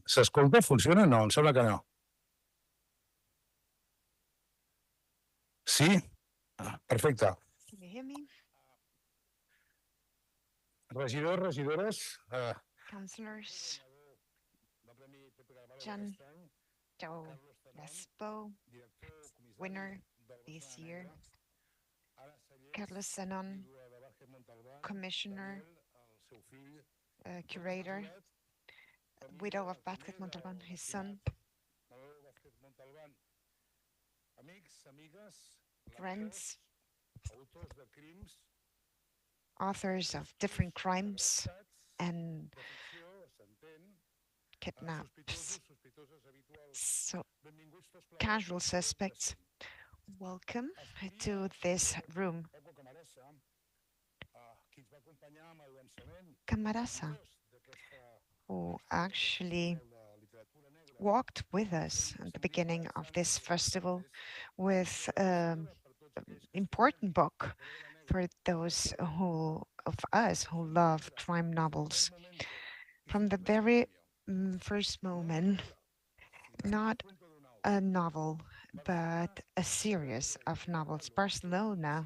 S'escolta? Funciona? No, em sembla que no. Sí? Perfecte. Can you hear me? Regidors, regidores, Councillors, John Joe Lespo, winner this year, Carlos Zanon, commissioner, curator, widow of Vázquez Montalban, his son, friends, authors of different crimes and kidnaps. So, casual suspects, welcome to this room. Camarasa, who actually walked with us at the beginning of this festival with an important book for those of us who love crime novels. From the very first moment, not a novel, but a series of novels. Barcelona,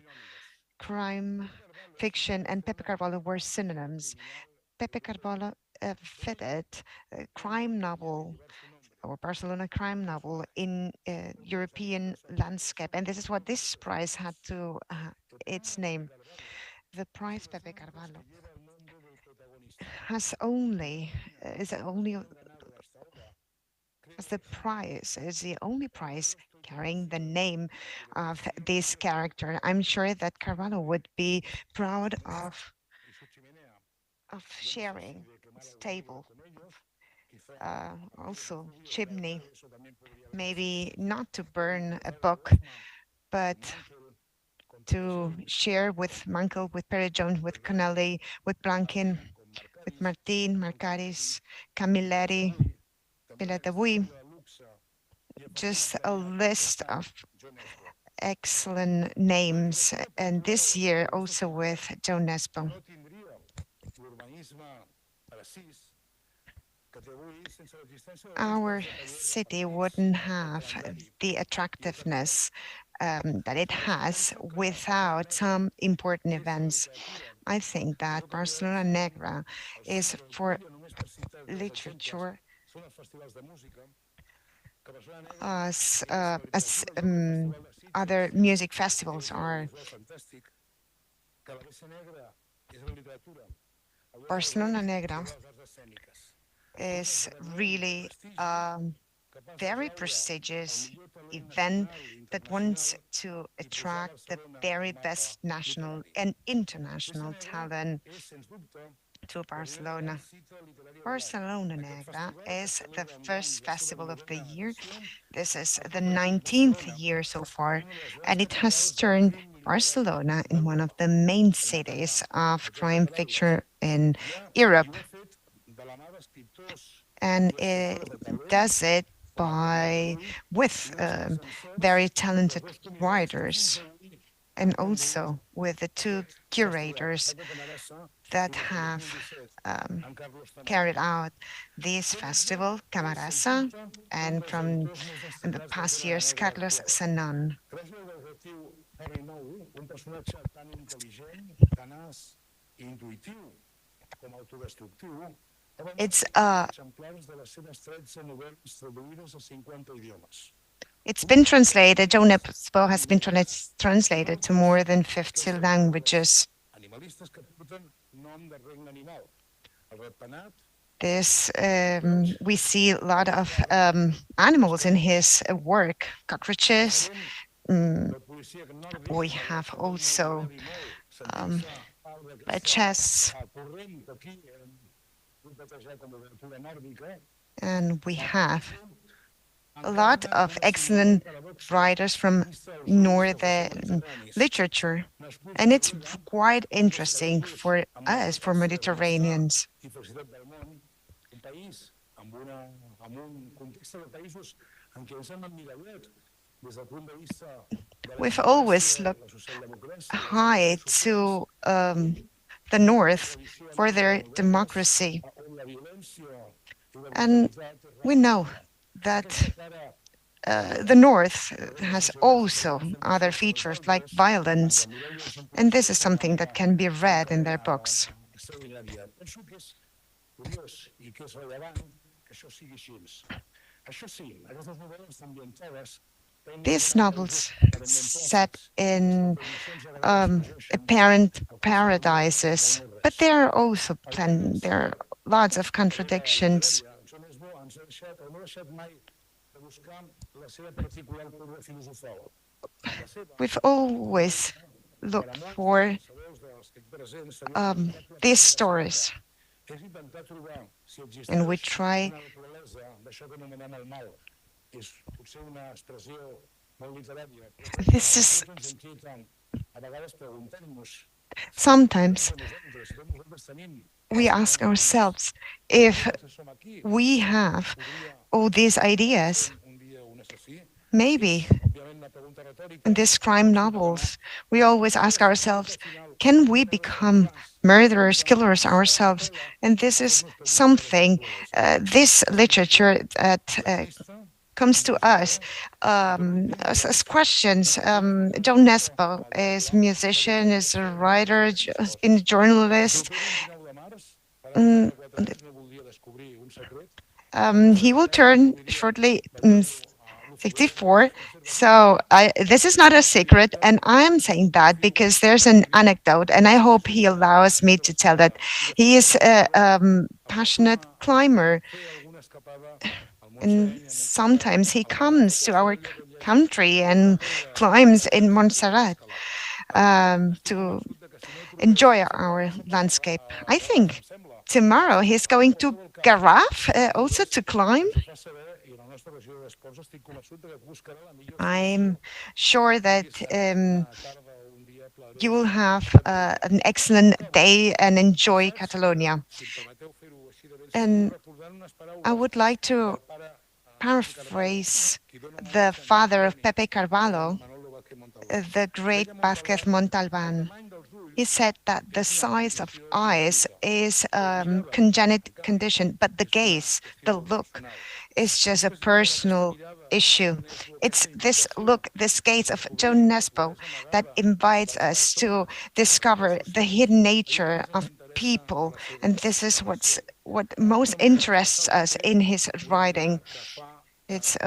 crime fiction, and Pepe Carvalho were synonyms. Pepe Carvalho fitted a crime novel or Barcelona crime novel in European landscape. And this is what this prize had to its name. The prize Pepe Carvalho has only is only as the prize is the only prize carrying the name of this character. I'm sure that Carvalho would be proud of sharing his table, also chimney, maybe not to burn a book, but to share with Mankel, with Perry Jones, with Connelly, with Blanquin, with Martin, Marcaris, Camilleri, Pilatavui, just a list of excellent names. And this year also with Joe Nesbo. Our city wouldn't have the attractiveness that it has without some important events. I think that Barcelona Negra is for literature as other music festivals are. Barcelona Negra is really very prestigious event that wants to attract the very best national and international talent to Barcelona. Barcelona Negra is the first festival of the year. This is the 19th year so far, and it has turned Barcelona in one of the main cities of crime fiction in Europe. And it does it by with very talented writers and also with the two curators that have carried out this festival, Camarasa, and from in the past years, Carlos Sanon. It's it's been translated. Joe Nesbo has been translated to more than 50 languages. This we see a lot of animals in his work, cockroaches. We have also chests, and we have a lot of excellent writers from northern literature, and it's quite interesting for us, for Mediterraneans. We've always looked high to the north for their democracy, And we know that the North has also other features like violence, and this is something that can be read in their books. extraordinària. Penso que és curiós i que és rellevant que això sigui així. Això sí, aquestes novel·les ambientades These novels set in apparent paradises, but there are also there are lots of contradictions. We've always looked for these stories, and we try. This is sometimes we ask ourselves if we have all these ideas. Maybe in these crime novels, we always ask ourselves, can we become murderers, killers ourselves? And this is something, this literature that comes to us as questions. John Nesbo is a musician, is a writer, has been a journalist. He will turn shortly 64. So this is not a secret, and I'm saying that because there's an anecdote, and I hope he allows me to tell that. He is a passionate climber, and sometimes he comes to our country and climbs in Montserrat to enjoy our landscape. I think tomorrow he's going to Garraf also to climb. I'm sure that you will have an excellent day and enjoy Catalonia. And I would like to paraphrase the father of Pepe Carvalho, the great Vázquez Montalbán. He said that the size of eyes is a congenital condition, but the gaze, the look, is just a personal issue. It's this look, this gaze of Joan Nesbo that invites us to discover the hidden nature of people, and this is what most interests us in his writing. It's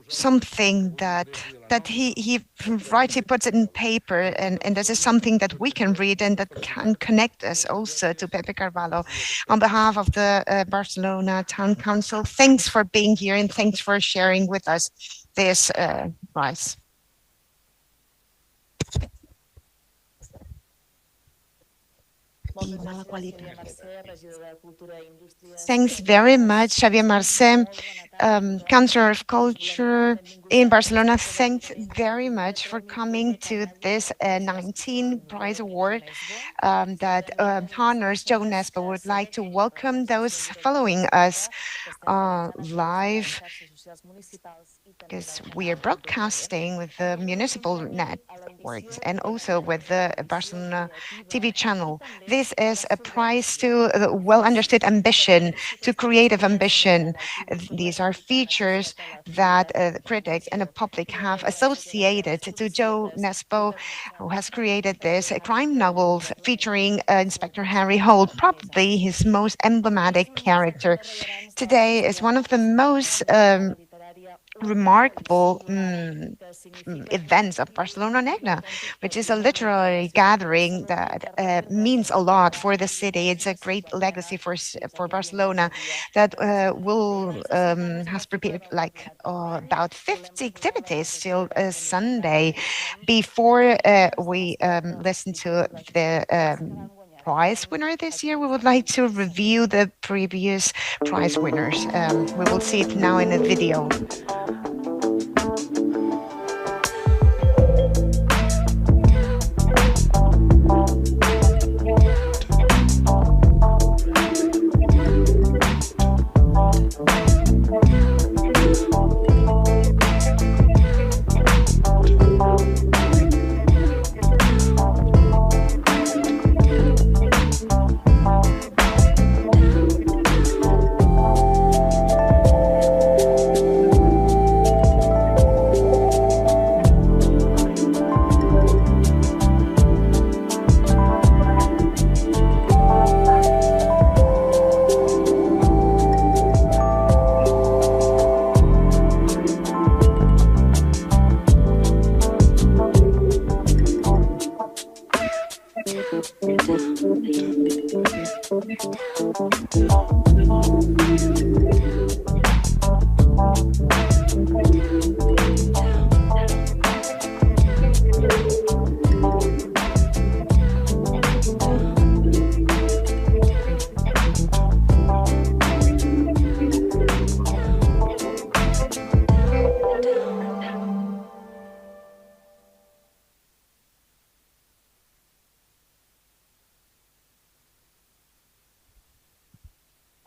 something that he writes, he puts it in paper, and this is something that we can read and that can connect us also to Pepe Carvalho. On behalf of the Barcelona Town Council, thanks for being here and thanks for sharing with us this prize. Thanks very much, Xavier Marcé, Councillor of Culture in Barcelona. Thanks very much for coming to this 19 Prize Award that honors Joan Nesbo. Would like to welcome those following us live, because we are broadcasting with the municipal networks and also with the Barcelona TV channel. This is a prize to well-understood ambition, to creative ambition. These are features that the critics and the public have associated to Joan Nesbo, who has created this crime novels featuring Inspector Harry Holt, probably his most emblematic character. Today is one of the most remarkable events of Barcelona Negra, which is a literary gathering that means a lot for the city. It's a great legacy for Barcelona that has prepared like about 50 activities till Sunday. Before we listen to the prize winner this year, we would like to review the previous prize winners. We will see it now in a video.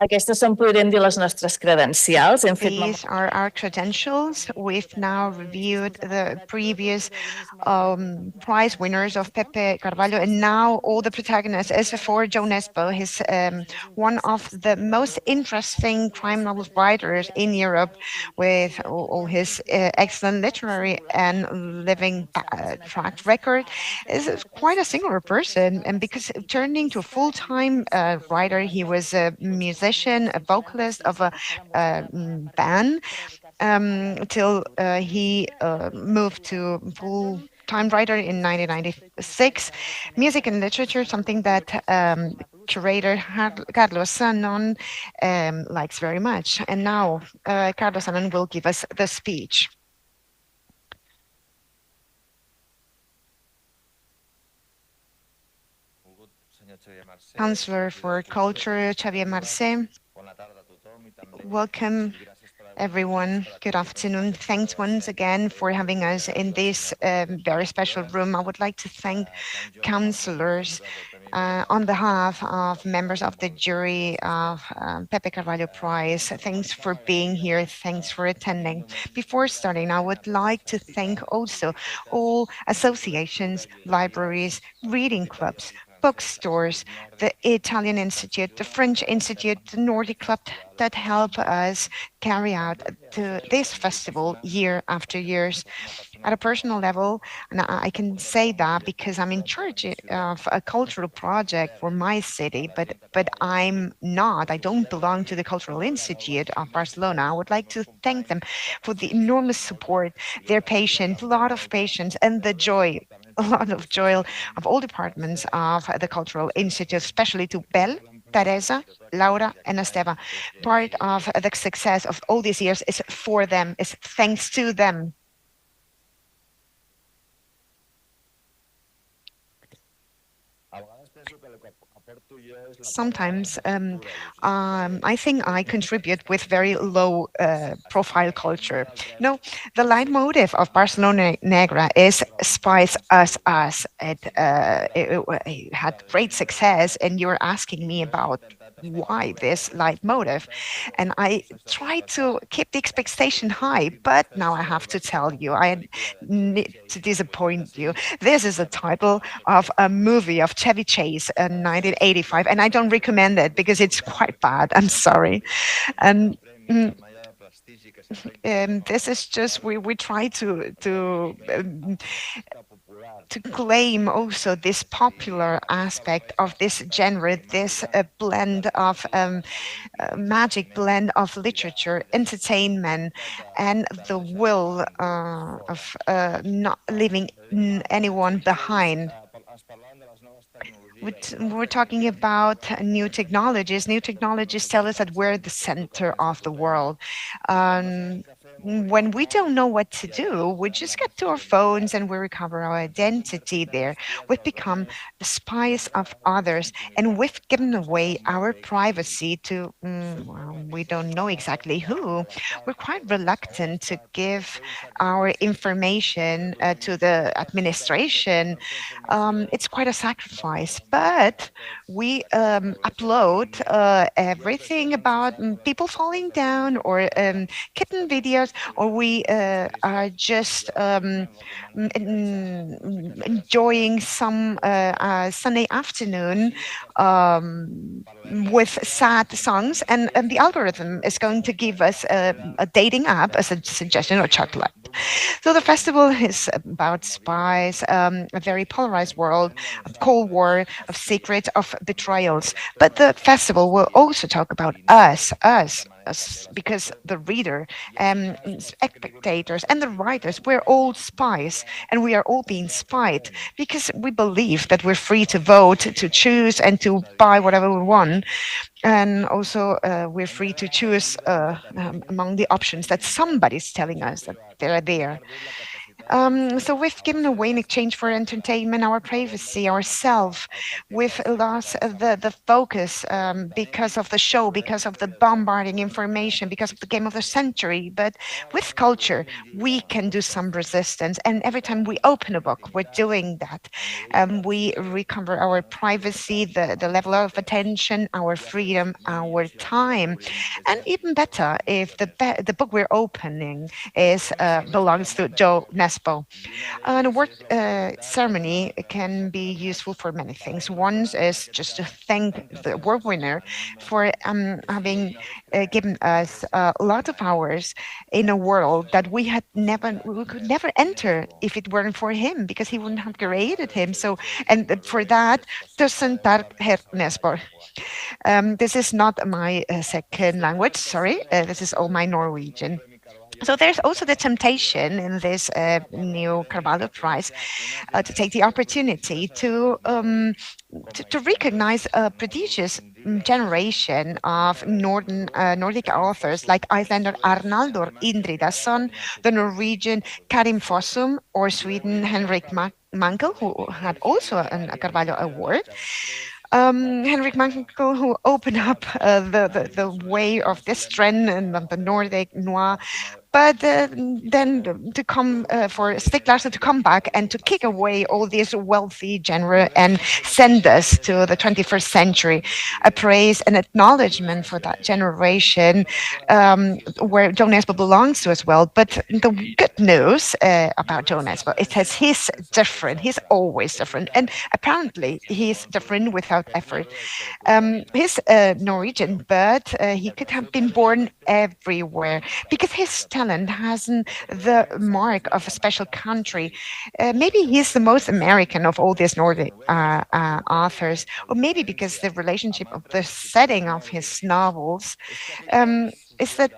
Aquestes són, podríem dir, les nostres credencials. Hem fet These are our credentials. We've now reviewed the previous prize winners of Pepe Carvalho, and now all the protagonists is for Joe Nesbo. He's one of the most interesting crime novel writers in Europe, with all his excellent literary and living track record. Is quite a singular person, and because turning to a full-time writer, he was a musician, a vocalist of a band till he moved to full-time writer in 1996. Music and literature, something that curator Carlos Sanon likes very much. And now Carlos Sanon will give us the speech. Councillor for Culture, Xavier Marcé. Welcome, everyone. Good afternoon. Thanks once again for having us in this very special room. I would like to thank councillors on behalf of members of the jury of Pepe Carvalho Prize. Thanks for being here. Thanks for attending. Before starting, I would like to thank also all associations, libraries, reading clubs, bookstores, the Italian Institute, the French Institute, the Nordic Club that help us carry out this festival year after years. At a personal level, and I can say that because I'm in charge of a cultural project for my city, but I don't belong to the Cultural Institute of Barcelona. I would like to thank them for the enormous support, their patience, a lot of patience, and the joy, a lot of joy of all departments of the Cultural Institute, especially to Bel, Teresa, Laura, and Esteva. Part of the success of all these years is for them, is thanks to them. Sometimes I think I contribute with very low profile culture. No, the leitmotif of Barcelona Negra is Spice Us Us. It had great success, and you're asking me about why this leitmotif. And I try to keep the expectation high, but now I have to tell you, I need to disappoint you. This is a title of a movie of Chevy Chase in 1985, and I don't recommend it because it's quite bad. I'm sorry. And this is just we try to claim also this popular aspect of this genre, this blend of magic blend of literature, entertainment, and the will of not leaving anyone behind. We're talking about new technologies. New technologies tell us that we're the center of the world. When we don't know what to do, we just get to our phones and we recover our identity there. We've become the spies of others, and we've given away our privacy to, well, we don't know exactly who. We're quite reluctant to give our information to the administration. It's quite a sacrifice, but we upload everything about people falling down or kitten videos, or we are just enjoying some Sunday afternoon with sad songs, and the algorithm is going to give us a dating app as a suggestion or chocolate. So the festival is about spies, a very polarized world, of Cold War, of secrets, of betrayals. But the festival will also talk about us, us because the reader, spectators, and the writers, we're all spies, and we are all being spied because we believe that we're free to vote, to choose, and to buy whatever we want. And also, we're free to choose among the options that somebody's telling us that they're there. So we've given away in exchange for entertainment our privacy, ourselves. We've lost the focus because of the show, because of the bombarding information, because of the game of the century. But with culture, we can do some resistance. And every time we open a book, we're doing that. We recover our privacy, the level of attention, our freedom, our time. And even better, if the book we're opening is belongs to Joe Nesbo. An award ceremony can be useful for many things. One is just to thank the award winner for having given us a lot of hours in a world that we could never enter if it weren't for him, because he wouldn't have created him. So, and for that, tusen takk, Herr Nesbø. This is not my second language, sorry. This is all my Norwegian. So there's also the temptation in this new Carvalho Prize to take the opportunity to recognize a prodigious generation of Nordic authors like Islander Arnaldur Indridason, the Norwegian Karim Fossum, or Sweden Henrik Mankell, who had also a Carvalho Award. Henrik Mankell, who opened up the way of this trend and the Nordic noir, but then to come for Stig Larsson to come back and to kick away all this wealthy genre and send us to the 21st century, a praise and acknowledgement for that generation, where Joe Nesbø belongs to as well. But the good news about Joe Nesbø, it says he's different. He's always different, and apparently he's different without effort. He's Norwegian, but he could have been born everywhere because his talent hasn't the mark of a special country. Maybe he's the most American of all these Nordic authors, or maybe because the relationship of the setting of his novels is that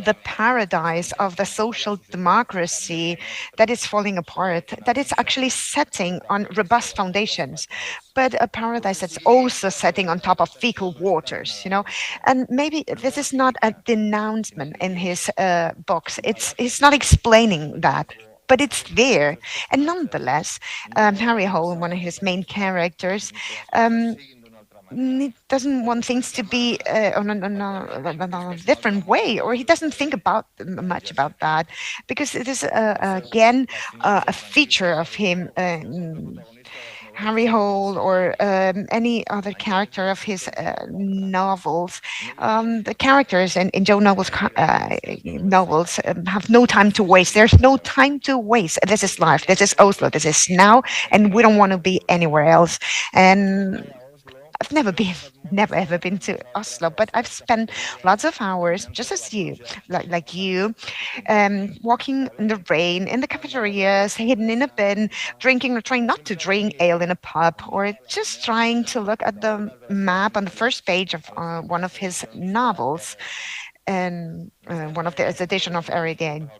the paradise of the social democracy that is falling apart, that is actually setting on robust foundations, but a paradise that's also setting on top of fecal waters, you know. And maybe this is not a denouncement in his books. It's not explaining that, but it's there. And nonetheless, Harry Hole, one of his main characters, he doesn't want things to be on a different way, or he doesn't think about much about that, because it is again a feature of him. Harry Hole or any other character of his novels. The characters in Joe Noble's novels have no time to waste. There's no time to waste. This is life. This is Oslo. This is now, and we don't want to be anywhere else. And I've never ever been to Oslo, but I've spent lots of hours, just as you, like you, walking in the rain, in the cafeterias, hidden in a bin, drinking or trying not to drink ale in a pub, or just trying to look at the map on the first page of one of his novels, and one of the edition of Erigain.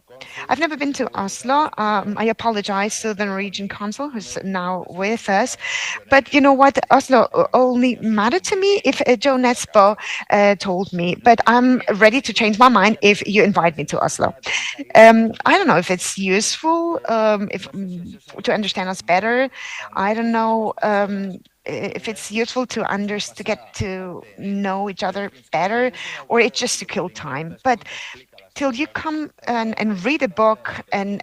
I've never been to Oslo. I apologize to the Norwegian consul who's now with us. But you know what? Oslo only mattered to me if Joe Nesbø told me. But I'm ready to change my mind if you invite me to Oslo. I don't know if it's useful if to understand us better. I don't know. If it's useful to get to know each other better, or it's just to kill time. But till you come and read a book and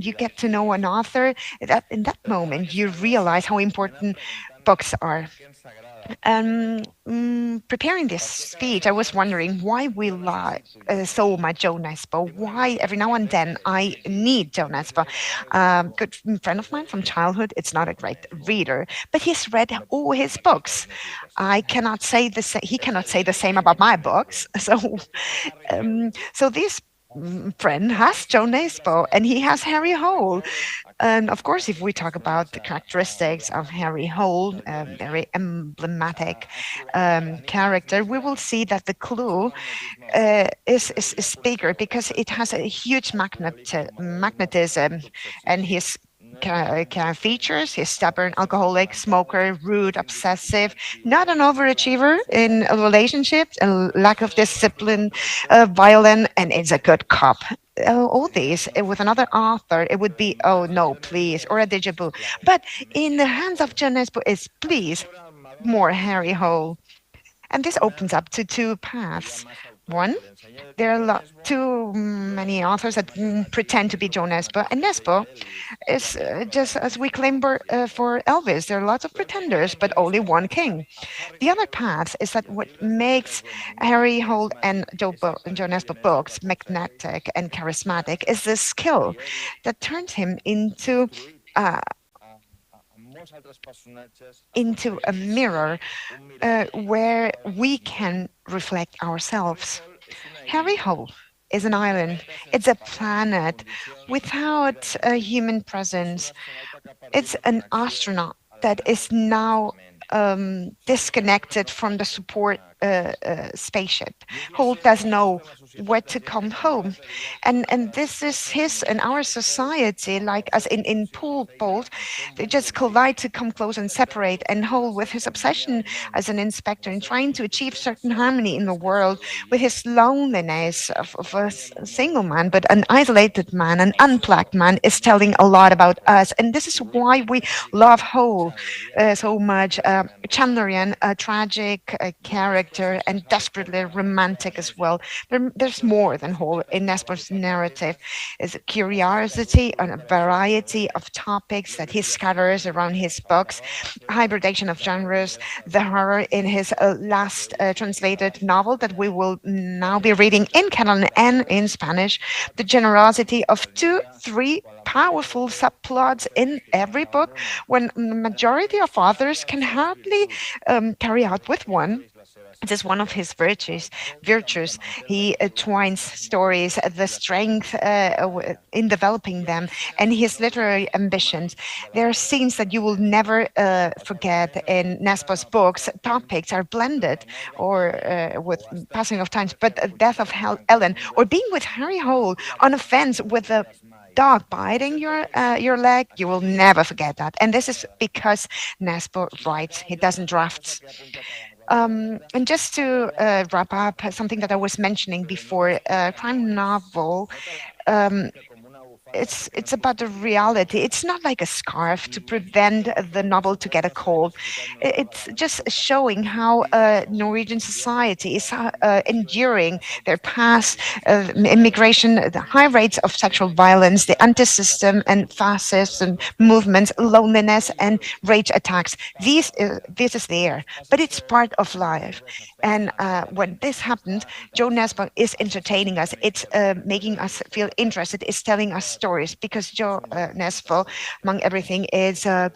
you get to know an author, that in that moment you realize how important books are. Preparing this speech, I was wondering why we like so much Joe Nesbø. Why every now and then I need Joe Nesbø. Good friend of mine from childhood. It's not a great reader, but he's read all his books. I cannot say the same. He cannot say the same about my books. So, so this friend has Joe Nesbo and he has Harry Hole. And of course, if we talk about the characteristics of Harry Hole, a very emblematic character, we will see that the clue is bigger because it has a huge magnetism, and his features: he's stubborn, alcoholic, smoker, rude, obsessive, not an overachiever in a relationship, a lack of discipline, violent, and is a good cop. All these with another author, it would be oh no, please, or a déjà vu. But in the hands of John Nesbo, is please more Harry Hole. And this opens up to two paths. One, there are too many authors that pretend to be Joe Nesbo, and Nesbo is just as we claim for Elvis. There are lots of pretenders, but only one king. The other path is that what makes Harry Holt and Joe Nesbo books magnetic and charismatic is the skill that turns him uh, into a mirror where we can reflect ourselves. Harry Hole is an island. It's a planet without a human presence. It's an astronaut that is now disconnected from the support spaceship. Holt doesn't know where to come home, and this is his and our society, like as in pool balls, they just collide to come close and separate. And Holt, with his obsession as an inspector and trying to achieve certain harmony in the world, with his loneliness of single man, but an isolated man, an unplugged man, is telling a lot about us. And this is why we love Holt so much. Chandlerian, a tragic character and desperately romantic as well. There's more than Holt in Nestor's narrative. It's a curiosity and a variety of topics that he scatters around his books, hybridation of genres, the horror in his last translated novel that we will now be reading in Catalan and in Spanish, the generosity of two, three powerful subplots in every book when the majority of authors can hardly carry out with one. It is one of his virtues. Virtues. He twines stories, the strength in developing them, and his literary ambitions. There are scenes that you will never forget in Nesbo's books. Topics are blended, or with passing of times. But the death of Ellen, or being with Harry Hole on a fence with a dog biting your leg, you will never forget that. And this is because Nesbo writes; he doesn't draft. And just to wrap up, something that I was mentioning before, crime novel, um, it's about the reality. It's not like a scarf to prevent the novel to get a cold. It's just showing how Norwegian society is enduring their past immigration, the high rates of sexual violence, the anti-system and fascism movements, loneliness, and rage attacks. This is there, but it's part of life. And when this happens, Joe Nesbo is entertaining us. It's making us feel interested. It's telling us stories because Joe Nesbo, among everything, is a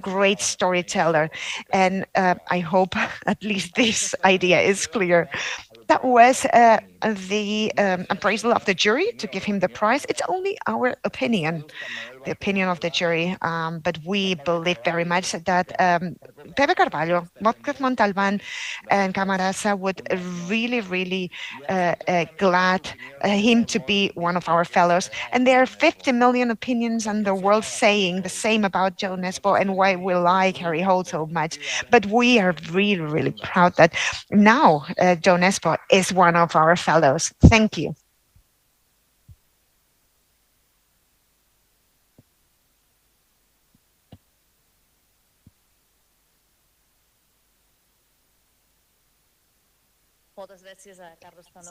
great storyteller. And I hope at least this idea is clear. That was the appraisal of the jury to give him the prize. It's only our opinion, the opinion of the jury, but we believe very much that Pepe Carvalho, Vodka Montalban, and Camarasa would really glad him to be one of our fellows. And there are 50 million opinions in the world saying the same about Joe Nesbo and why we like Harry Holt so much. But we are really proud that now Joe Nesbo is one of our fellows. Thank you.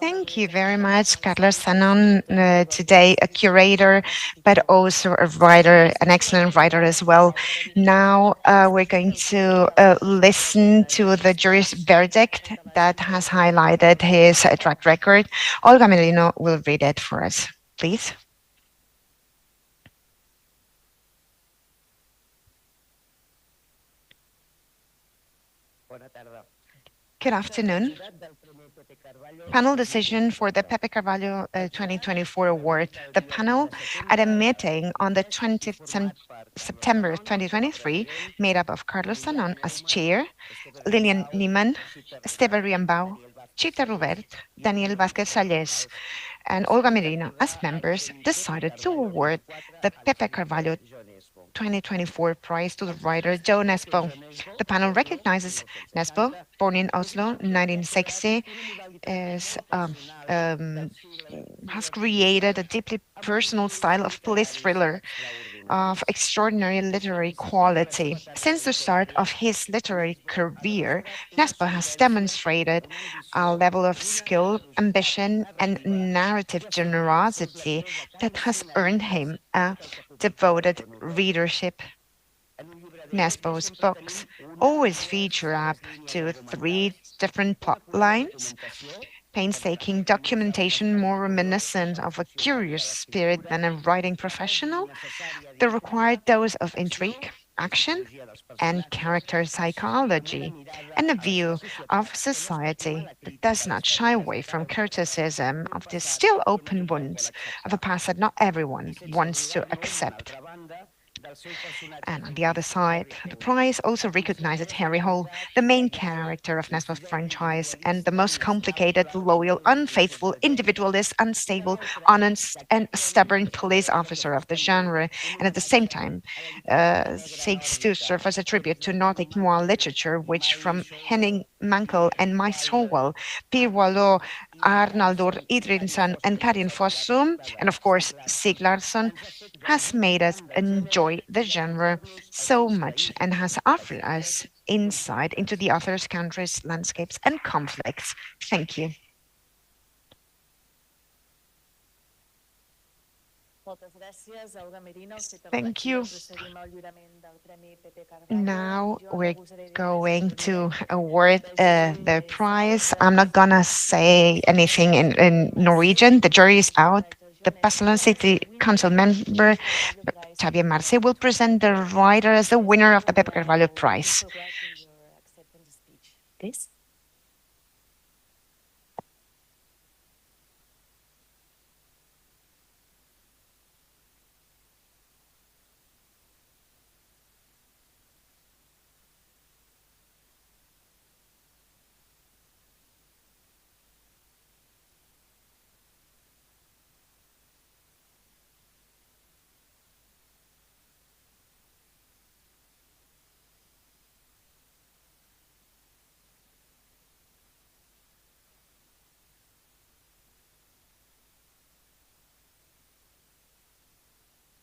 Thank you very much, Carlos Zanon, today a curator, but also a writer, an excellent writer as well. Now we're going to listen to the jury's verdict that has highlighted his track record. Olga Merino will read it for us, please. Good afternoon. Panel decision for the Pepe Carvalho 2024 award. The panel, at a meeting on the 20th September 2023, made up of Carlos Sanon as chair, Lilian Niemann, Esteve Riambau, Chita Robert, Daniel Vázquez Salles, and Olga Medina as members, decided to award the Pepe Carvalho 2024 prize to the writer Joe Nesbo. The panel recognizes Nesbo, born in Oslo, 1960, has created a deeply personal style of police thriller of extraordinary literary quality. Since the start of his literary career, Nesbo has demonstrated a level of skill, ambition, and narrative generosity that has earned him a devoted readership. Nesbo's books always feature up to 3 different plot lines, painstaking documentation more reminiscent of a curious spirit than a writing professional, the required dose of intrigue, action, and character psychology, and a view of society that does not shy away from criticism of the still open wounds of a past that not everyone wants to accept. And on the other side, the prize also recognizes Harry Hole, the main character of Nesbo's franchise, and the most complicated, loyal, unfaithful, individualist, unstable, honest, and stubborn police officer of the genre, and at the same time seeks to serve as a tribute to Nordic noir literature, which from Henning Mankell and Max Howell, Pierre Boileau, Arnaldur Idrinsson, and Karin Fossum, and of course Stieg Larsson, has made us enjoy the genre so much and has offered us insight into the author's countries, landscapes, and conflicts. Thank you. Thank you. Now we're going to award the prize. I'm not gonna say anything in Norwegian. The jury is out. The Barcelona City Council member, Xavier Marce, will present the writer as the winner of the Pepe Carvalho Prize. Please.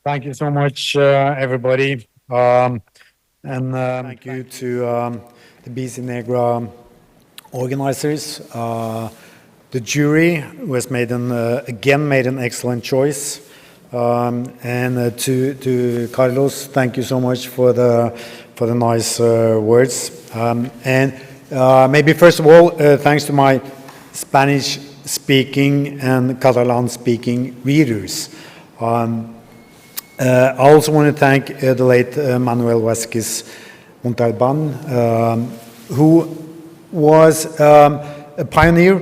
Thank you so much, everybody. Thank you to the BC Negra organizers, the jury, who has again made an excellent choice, and to Carlos, thank you so much for the nice words. Maybe first of all, thanks to my Spanish-speaking and Catalan-speaking readers. I also want to thank the late Manuel Vázquez Montalban, who was a pioneer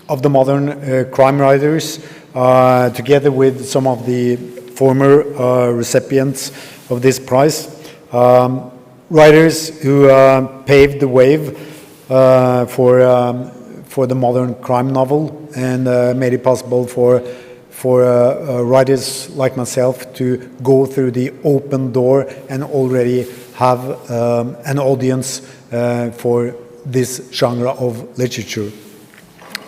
of the modern crime writers, together with some of the former recipients of this prize. Writers who paved the way for the modern crime novel and made it possible for writers like myself to go through the open door and already have an audience for this genre of literature.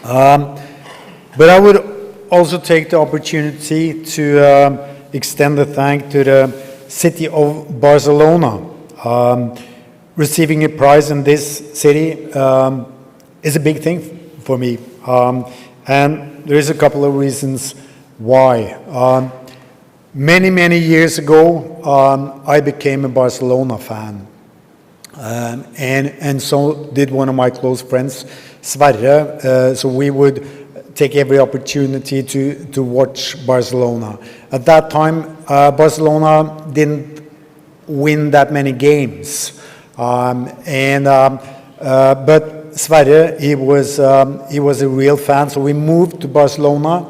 But I would also take the opportunity to extend a thank to the city of Barcelona. Receiving a prize in this city is a big thing for me, and there is a couple of reasons why. Many years ago, I became a Barcelona fan, and so did one of my close friends, Sverre. So we would take every opportunity to watch Barcelona. At that time, Barcelona didn't win that many games, but Sverre, he was a real fan, so we moved to Barcelona.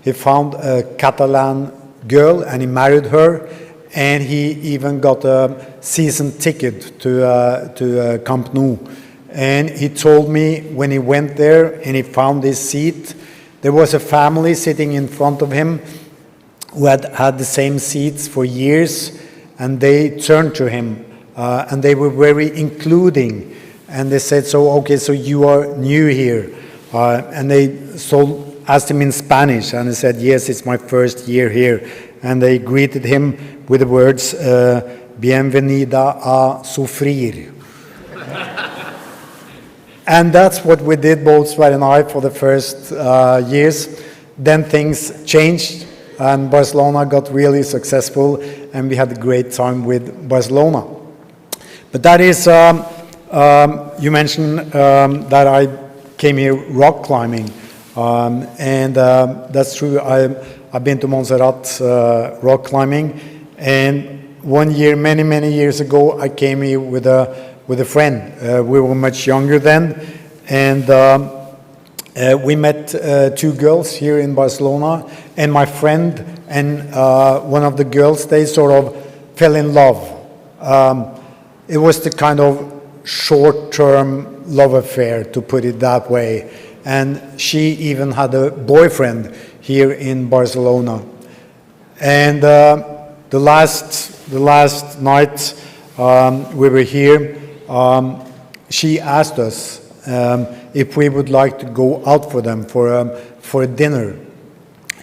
He found a Catalan girl and he married her, and he even got a season ticket to Camp Nou. And he told me when he went there and he found his seat, there was a family sitting in front of him who had had the same seats for years, and they turned to him and they were very including. And they said, so, okay, so you are new here. And they asked him in Spanish, and he said, yes, it's my first year here. And they greeted him with the words, bienvenida a sufrir. And that's what we did, both Sverre and I, for the first years. Then things changed, and Barcelona got really successful, and we had a great time with Barcelona. But that is, you mentioned that I came here rock climbing, and that's true. I've been to Montserrat rock climbing, and one year, many years ago, I came here with a friend. We were much younger then, and we met two girls here in Barcelona, and my friend and one of the girls, they sort of fell in love. It was the kind of short-term love affair, to put it that way, and she even had a boyfriend here in Barcelona. And the last night we were here, she asked us if we would like to go out for them for a dinner.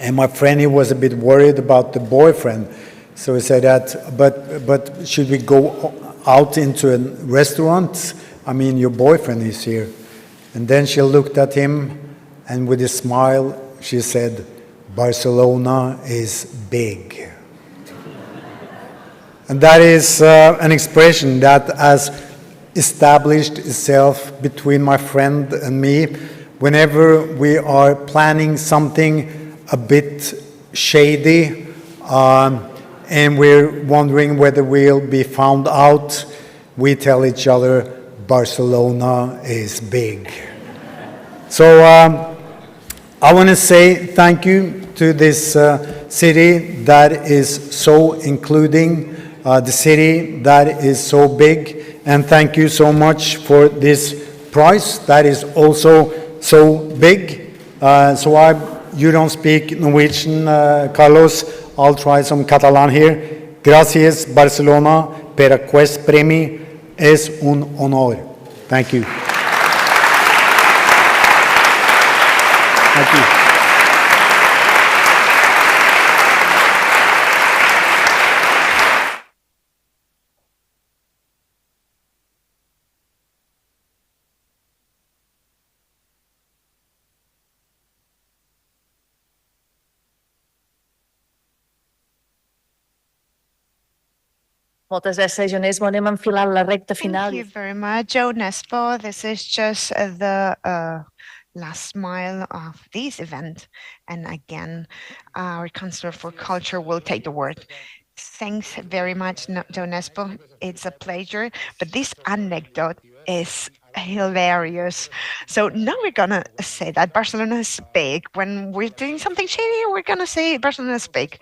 And my friend, he was a bit worried about the boyfriend, so he said that, but should we go out into a restaurant? I mean, your boyfriend is here. And then she looked at him, and with a smile, she said, Barcelona is big. And that is an expression that has established itself between my friend and me. Whenever we are planning something a bit shady, and we're wondering whether we'll be found out, we tell each other, Barcelona is big. So I want to say thank you to this city that is so including, the city that is so big, and thank you so much for this prize that is also so big. You don't speak Norwegian, Carlos. I'll try some Catalan here. Gracias, Barcelona, per aquest premi. Es un honor. Thank you. Thank you. Moltes gràcies, Jonesbo. Anem enfilant la recta final. Thank you very much, Joe Nespo. This is just the last mile of this event. And again, our Councillor for Culture will take the word. Thanks very much, Joe Nespo. It's a pleasure. But this anecdote is hilarious. So now we're gonna say that Barcelona is big. When we're doing something shady, we're gonna say Barcelona is big.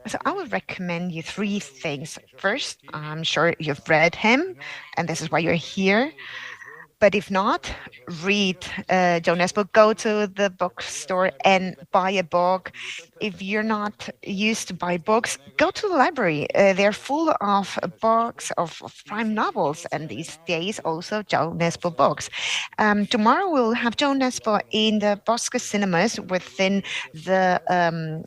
So I would recommend you three things. First, I'm sure you've read him, and this is why you're here. But if not, read Joe Nesbo. Go to the bookstore and buy a book. If you're not used to buy books, go to the library. They're full of books, of crime novels, and these days also Joe Nesbo books. Tomorrow we'll have Joe Nesbo in the Bosque cinemas within the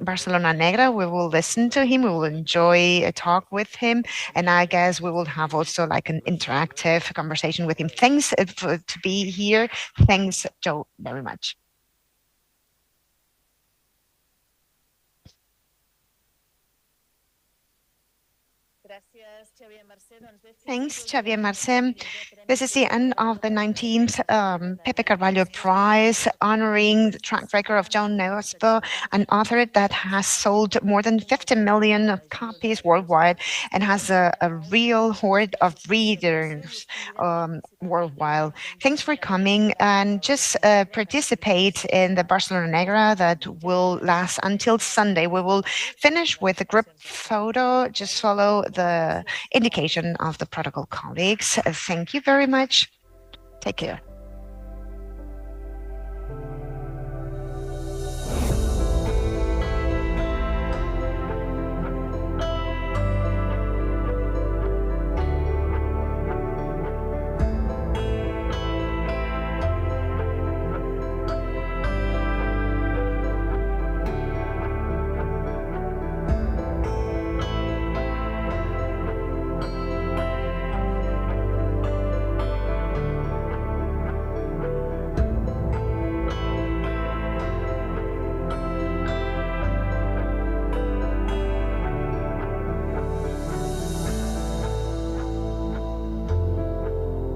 Barcelona Negra. We will listen to him. We will enjoy a talk with him. And I guess we will have also like an interactive conversation with him. Thanks to be here. Thanks, Joe, very much. Gràcies. Thanks, Xavier Marcem. This is the end of the 19th Pepe Carvalho Prize, honoring the track record of John Nosbo, an author that has sold more than 50 million copies worldwide and has a real horde of readers worldwide. Thanks for coming, and just participate in the Barcelona Negra that will last until Sunday. We will finish with a group photo. Just follow the indication of the protocol colleagues. Thank you very much. Take care.